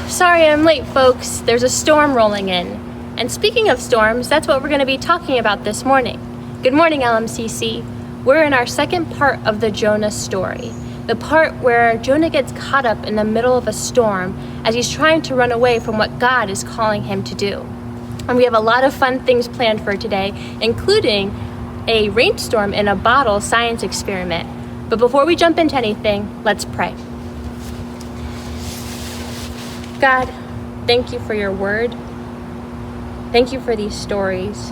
Sorry I'm late, folks. There's a storm rolling in. And speaking of storms, that's what we're going to be talking about this morning. Good morning, LMCC. We're in our second part of the Jonah story. The part where Jonah gets caught up in the middle of a storm as he's trying to run away from what God is calling him to do. And we have a lot of fun things planned for today, including a rainstorm in a bottle science experiment. But before we jump into anything, let's pray. God, thank you for your word. Thank you for these stories.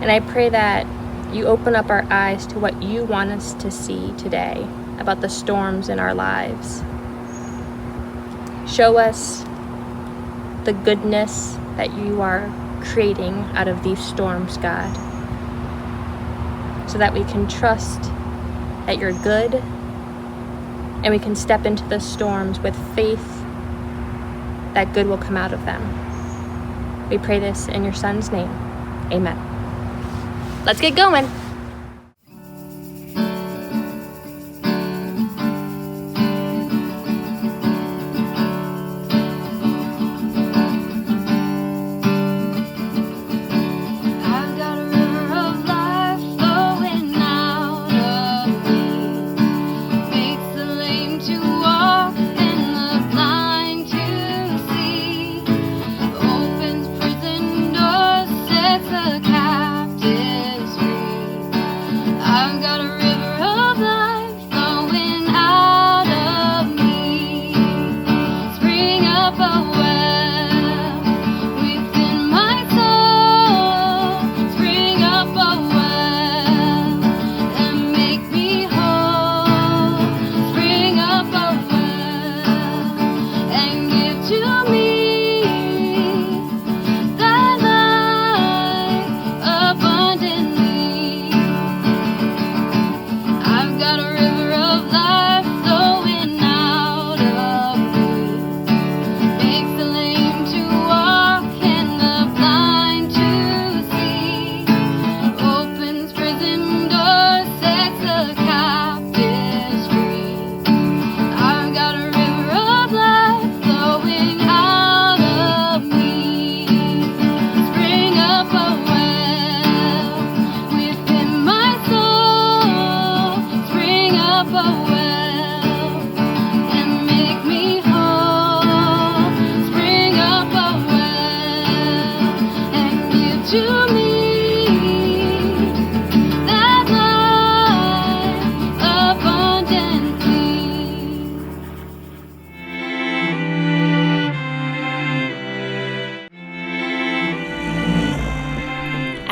And I pray that you open up our eyes to what you want us to see today about the storms in our lives. Show us the goodness that you are creating out of these storms, God, so that we can trust that you're good and we can step into the storms with faith that good will come out of them. We pray this in your Son's name. Amen. Let's get going.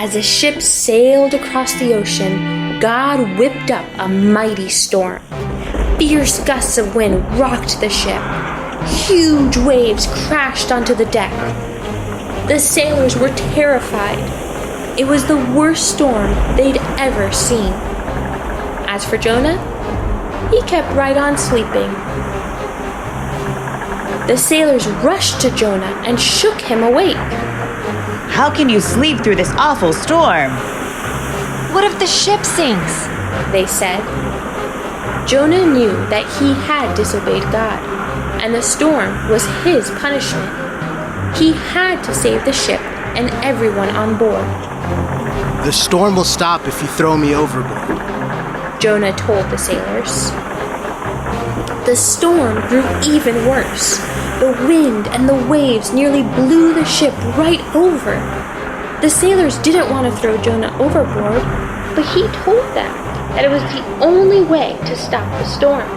As the ship sailed across the ocean, God whipped up a mighty storm. Fierce gusts of wind rocked the ship. Huge waves crashed onto the deck. The sailors were terrified. It was the worst storm they'd ever seen. As for Jonah, he kept right on sleeping. The sailors rushed to Jonah and shook him awake. How can you sleep through this awful storm? What if the ship sinks? They said. Jonah knew that he had disobeyed God, and the storm was his punishment. He had to save the ship and everyone on board. The storm will stop if you throw me overboard, Jonah told the sailors. The storm grew even worse. The wind and the waves nearly blew the ship right over. The sailors didn't want to throw Jonah overboard, but he told them that it was the only way to stop the storm.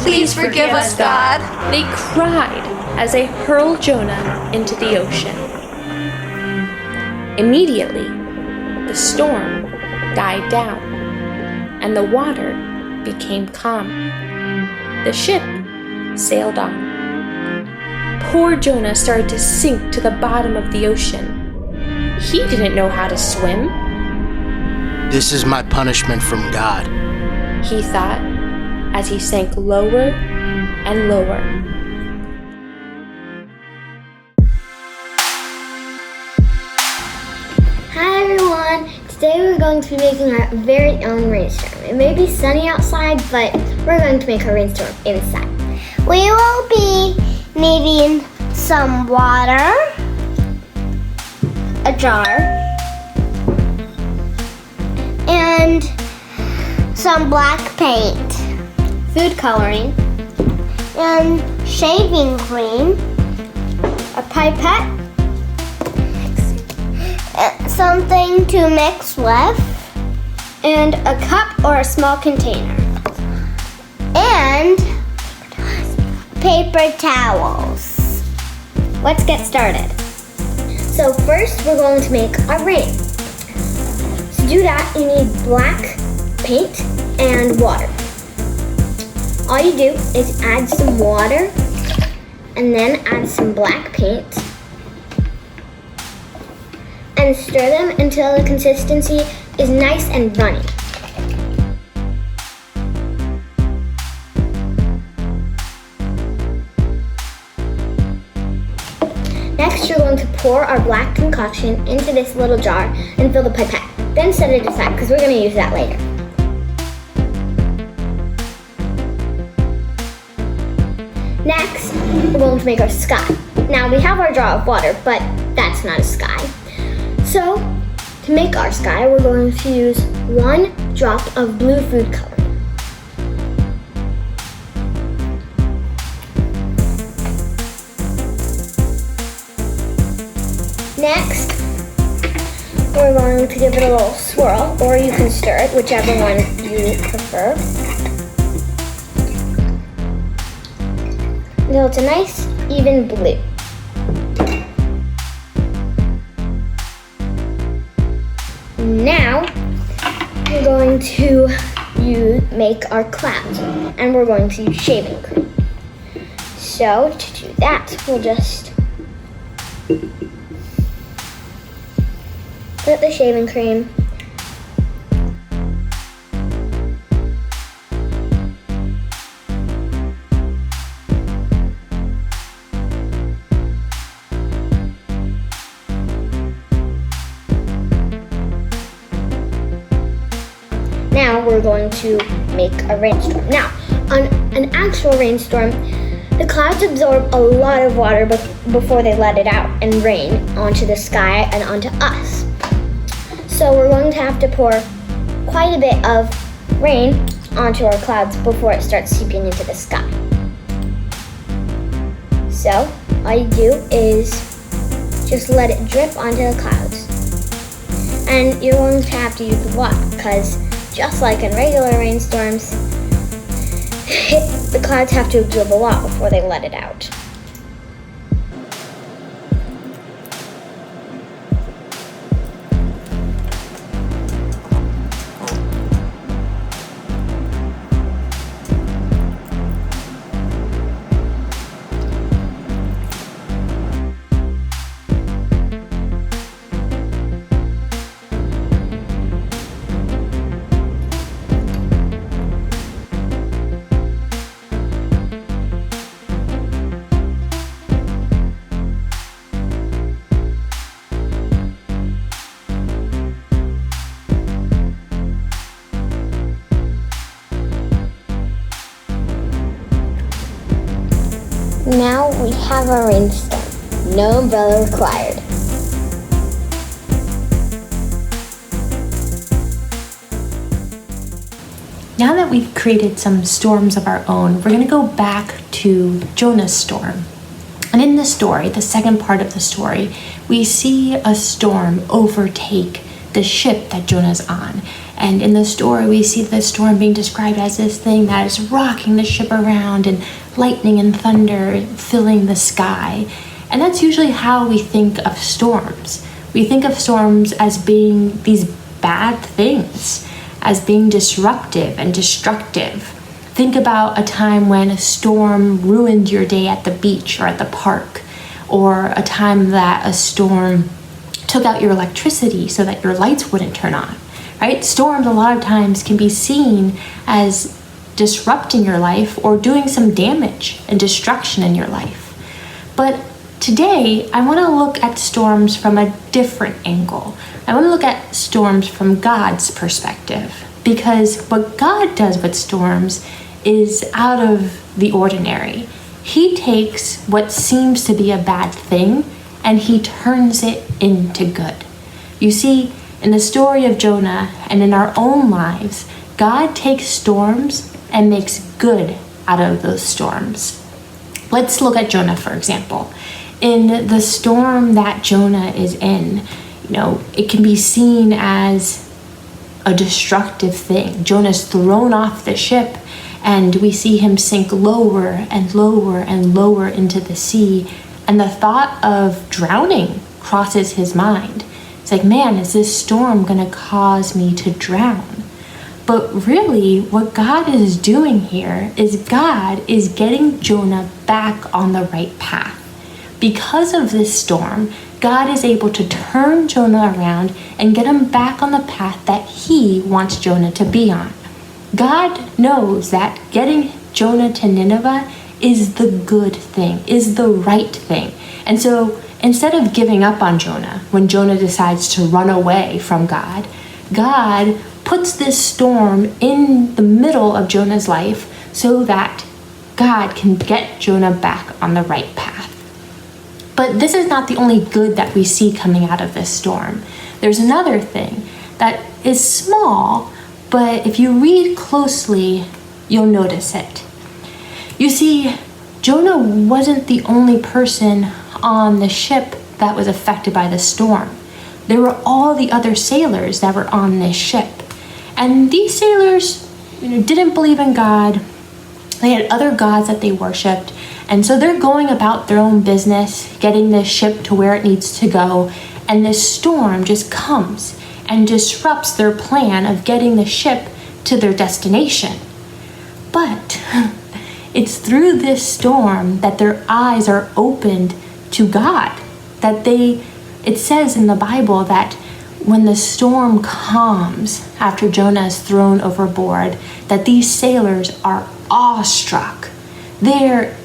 Please forgive us, God. They cried as they hurled Jonah into the ocean. Immediately, the storm died down, and the water became calm. The ship sailed on. Poor Jonah started to sink to the bottom of the ocean. He didn't know how to swim. This is my punishment from God, he thought, as he sank lower and lower. Hi everyone! Today we're going to be making our very own rainstorm. It may be sunny outside, but we're going to make our rainstorm inside. We will be needing some water, a jar, and some black paint, food coloring, and shaving cream, a pipette, something to mix with, and a cup or a small container, and paper towels. Let's get started. So first we're going to make our rain. To do that, you need black paint and water. All you do is add some water and then add some black paint and stir them until the consistency is nice and runny. Next, you're going to pour our black concoction into this little jar and fill the pipette. Then set it aside because we're going to use that later. Next, we're going to make our sky. Now, we have our jar of water, but that's not a sky. So, to make our sky, we're going to use 1 drop of blue food color. Next, we're going to give it a little swirl, or you can stir it, whichever one you prefer. Until it's a nice, even blue. Now, we're going to make our clouds, and we're going to use shaving cream. So, to do that, we'll just put the shaving cream Now we're going to make a rainstorm. Now, on an actual rainstorm, the clouds absorb a lot of water before they let it out and rain onto the sky and onto us. So we're going to have to pour quite a bit of rain onto our clouds before it starts seeping into the sky. So all you do is just let it drip onto the clouds. And you're going to have to use a lot because just like in regular rainstorms, the clouds have to absorb a lot before they let it out. Now we have our rainstorm. No umbrella required. Now that we've created some storms of our own, we're going to go back to Jonah's storm. And in the story, the second part of the story, we see a storm overtake the ship that Jonah's on. And in the story, we see the storm being described as this thing that is rocking the ship around and lightning and thunder filling the sky. And that's usually how we think of storms. We think of storms as being these bad things, as being disruptive and destructive. Think about a time when a storm ruined your day at the beach or at the park, or a time that a storm took out your electricity so that your lights wouldn't turn on, right? Storms a lot of times can be seen as disrupting your life or doing some damage and destruction in your life. But today, I want to look at storms from a different angle. I want to look at storms from God's perspective, because what God does with storms is out of the ordinary. He takes what seems to be a bad thing and he turns it into good. You see, in the story of Jonah and in our own lives, God takes storms and makes good out of those storms. Let's look at Jonah, for example. In the storm that Jonah is in, it can be seen as a destructive thing. Jonah's thrown off the ship and we see him sink lower and lower and lower into the sea. And the thought of drowning crosses his mind. It's like, man, is this storm going to cause me to drown? But really, what God is doing here is God is getting Jonah back on the right path. Because of this storm, God is able to turn Jonah around and get him back on the path that he wants Jonah to be on. God knows that getting Jonah to Nineveh is the good thing, is the right thing. And so instead of giving up on Jonah, when Jonah decides to run away from God, God puts this storm in the middle of Jonah's life so that God can get Jonah back on the right path. But this is not the only good that we see coming out of this storm. There's another thing that is small, but if you read closely, you'll notice it. You see, Jonah wasn't the only person on the ship that was affected by the storm. There were all the other sailors that were on this ship. And these sailors, didn't believe in God. They had other gods that they worshipped. And so they're going about their own business, getting this ship to where it needs to go. And this storm just comes and disrupts their plan of getting the ship to their destination. But it's through this storm that their eyes are opened to God. It says in the Bible that when the storm calms after Jonah is thrown overboard, that these sailors are awestruck. They're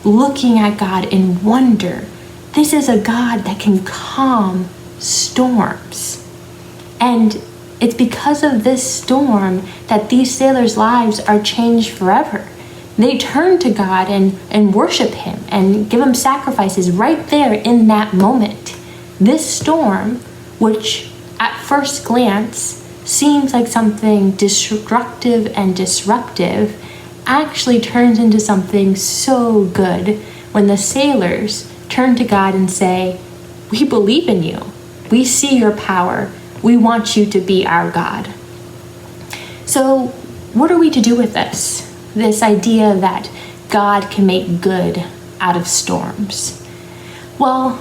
looking at God in wonder. This is a God that can calm storms. And it's because of this storm that these sailors' lives are changed forever. They turn to God and worship him and give him sacrifices right there in that moment. This storm, which at first glance seems like something destructive and disruptive, actually turns into something so good when the sailors turn to God and say, "We believe in you. We see your power. We want you to be our God." So what are we to do with this? This idea that God can make good out of storms? Well,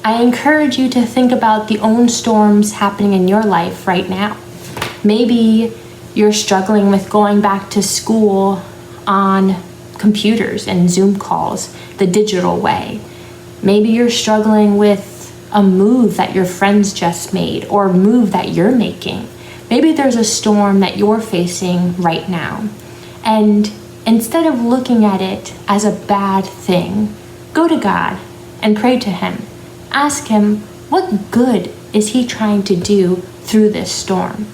I encourage you to think about the own storms happening in your life right now. Maybe you're struggling with going back to school on computers and Zoom calls, the digital way. Maybe you're struggling with a move that your friends just made or a move that you're making. Maybe there's a storm that you're facing right now. And instead of looking at it as a bad thing, go to God and pray to him. Ask him, what good is he trying to do through this storm?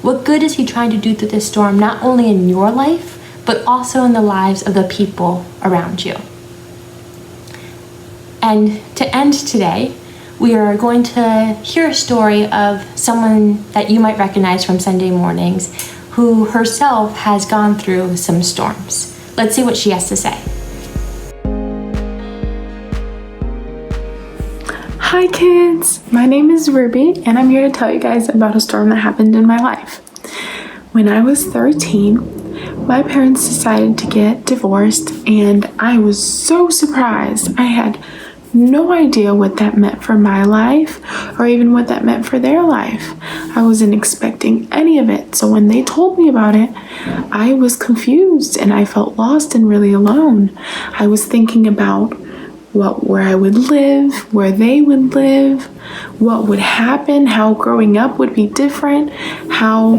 What good is he trying to do through this storm, not only in your life, but also in the lives of the people around you? And to end today, we are going to hear a story of someone that you might recognize from Sunday mornings who herself has gone through some storms. Let's see what she has to say. Hi kids, my name is Ruby and I'm here to tell you guys about a storm that happened in my life. When I was 13, my parents decided to get divorced and I was so surprised. I had no idea what that meant for my life or even what that meant for their life. I wasn't expecting any of it. So when they told me about it, I was confused and I felt lost and really alone. I was thinking about where I would live, where they would live, what would happen, how growing up would be different, how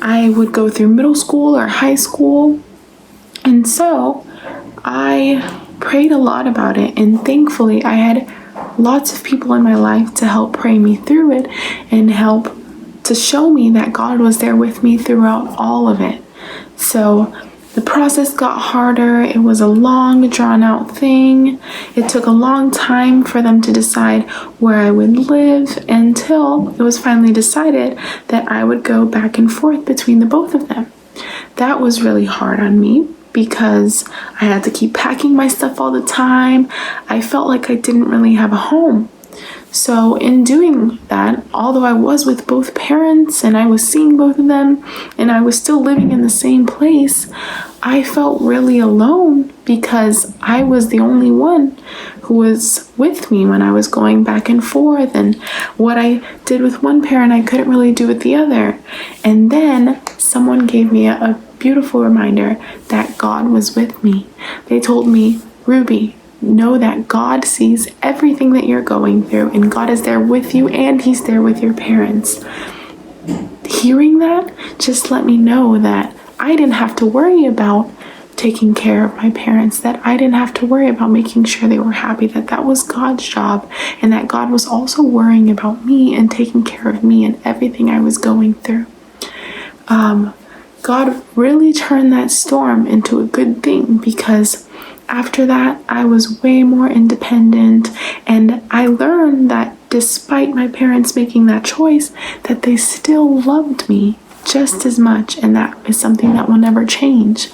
I would go through middle school or high school. And so I prayed a lot about it, and thankfully I had lots of people in my life to help pray me through it and help to show me that God was there with me throughout all of it. So The process got harder. It was a long, drawn out thing. It took a long time for them to decide where I would live until it was finally decided that I would go back and forth between the both of them. That was really hard on me because I had to keep packing my stuff all the time. I felt like I didn't really have a home. So in doing that, although I was with both parents and I was seeing both of them and I was still living in the same place, I felt really alone because I was the only one who was with me when I was going back and forth, and what I did with one parent I couldn't really do with the other. And then someone gave me a beautiful reminder that God was with me. They told me, Ruby, know that God sees everything that you're going through, and God is there with you, and He's there with your parents. Hearing that just let me know that I didn't have to worry about taking care of my parents, that I didn't have to worry about making sure they were happy, that that was God's job, and that God was also worrying about me and taking care of me and everything I was going through. God really turned that storm into a good thing, because after that, I was way more independent, and I learned that despite my parents making that choice, that they still loved me just as much, and that is something that will never change.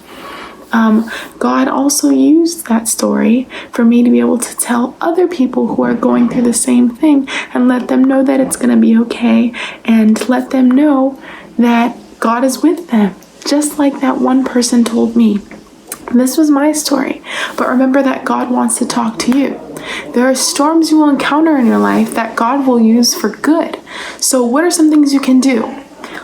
God also used that story for me to be able to tell other people who are going through the same thing and let them know that it's going to be okay, and let them know that God is with them, just like that one person told me. This was my story, but remember that God wants to talk to you. There are storms you will encounter in your life that God will use for good. So what are some things you can do?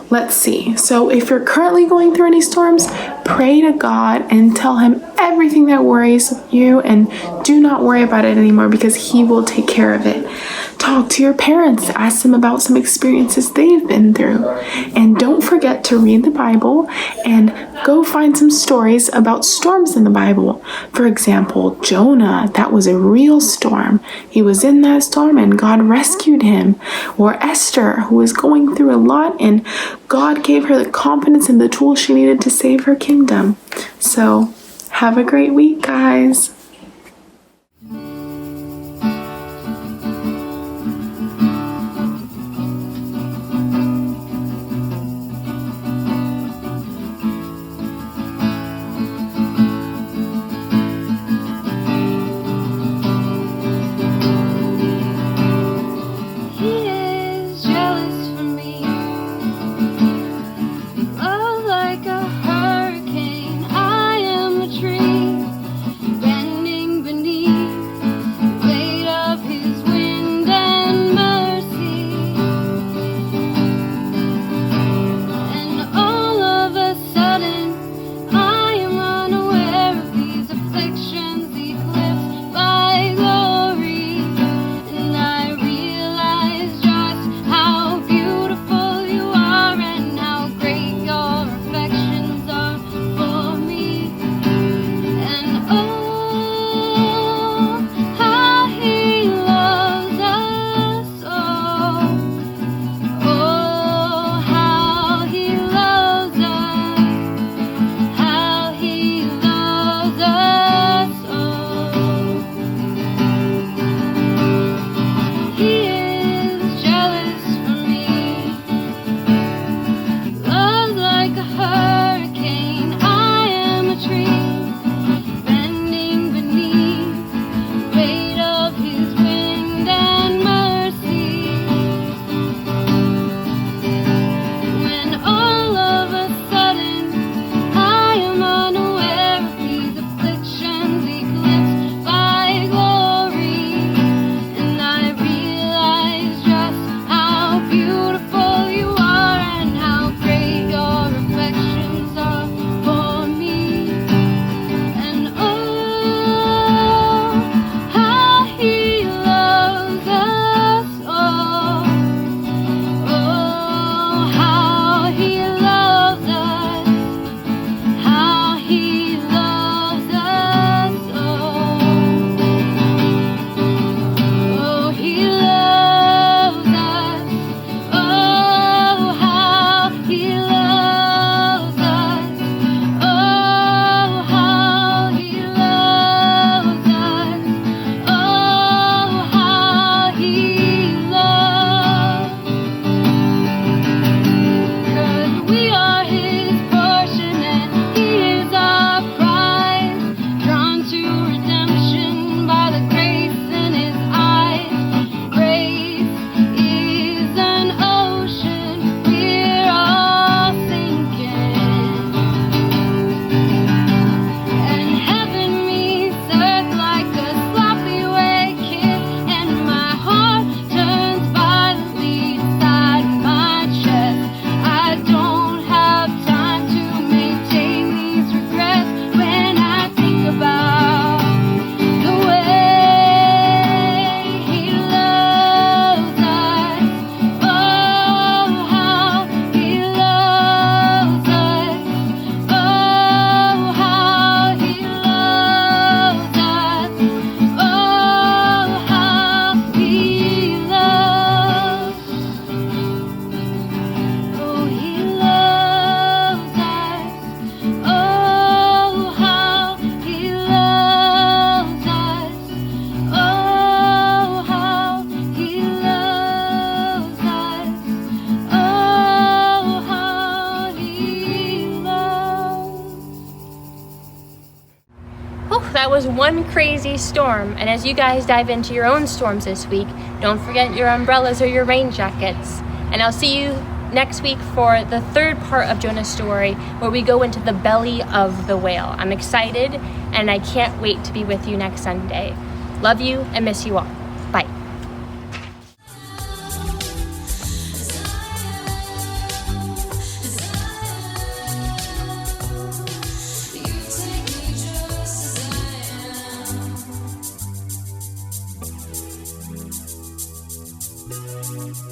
Let's see. So if you're currently going through any storms, pray to God and tell Him everything that worries you, and do not worry about it anymore, because He will take care of it. Talk to your parents, ask them about some experiences they've been through. And don't forget to read the Bible and go find some stories about storms in the Bible. For example, Jonah, that was a real storm. He was in that storm and God rescued him. Or Esther, who was going through a lot, and God gave her the confidence and the tools she needed to save her kingdom. So, have a great week, guys. That was one crazy storm, and as you guys dive into your own storms this week, don't forget your umbrellas or your rain jackets. And I'll see you next week for the third part of Jonah's story, where we go into the belly of the whale. I'm excited, and I can't wait to be with you next Sunday. Love you and miss you all. Bye. Thank you.